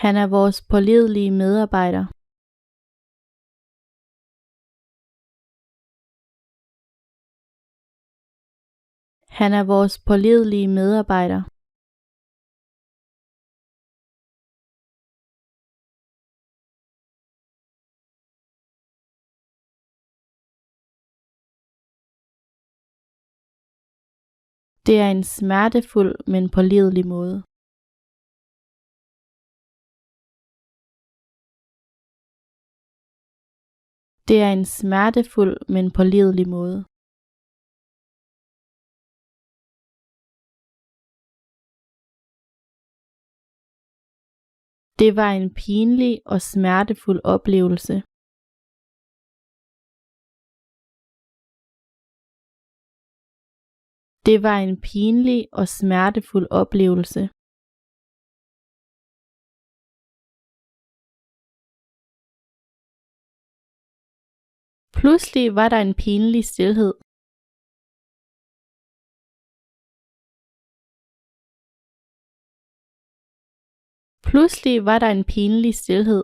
Han er vores pålidelige medarbejder. Han er vores pålidelige medarbejder. Det er en smertefuld, men pålidelig måde. Det er en smertefuld, men pålidelig måde. Det var en pinlig og smertefuld oplevelse. Det var en pinlig og smertefuld oplevelse. Pludselig var der en pinlig stilhed. Pludselig var der en pinlig stilhed.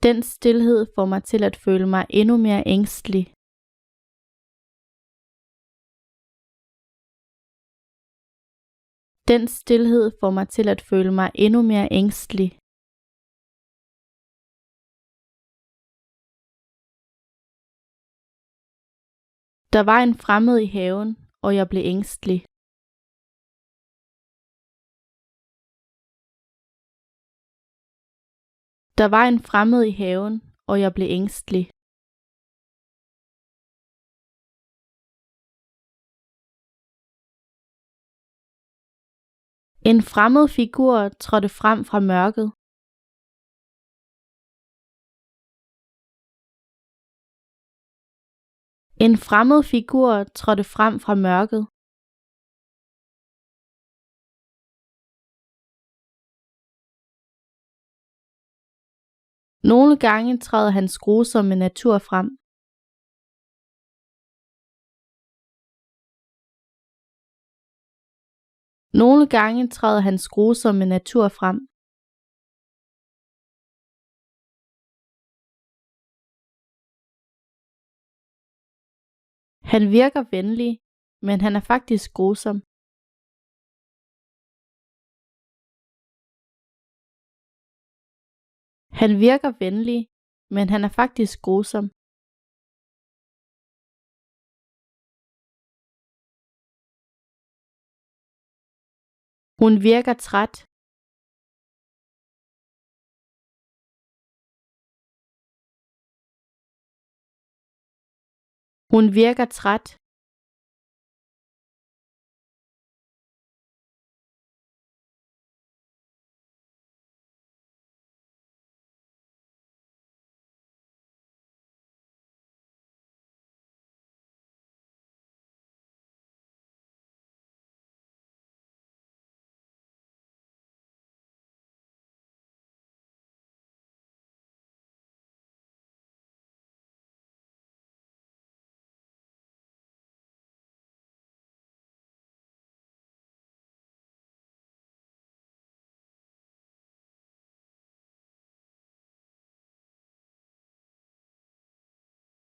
Den stilhed får mig til at føle mig endnu mere ængstelig. Den stilhed får mig til at føle mig endnu mere ængstelig. Der var en fremmed i haven, og jeg blev ængstelig. Der var en fremmed i haven, og jeg blev ængstelig. En fremmed figur trådte frem fra mørket. En fremmed figur trådte frem fra mørket. Nogle gange træder hans grusomme natur frem. Nogle gange træder hans grusomme natur frem. Han virker venlig, men han er faktisk grusom. Han virker venlig, men han er faktisk grusom. Hun virker træt. Hun virker træt.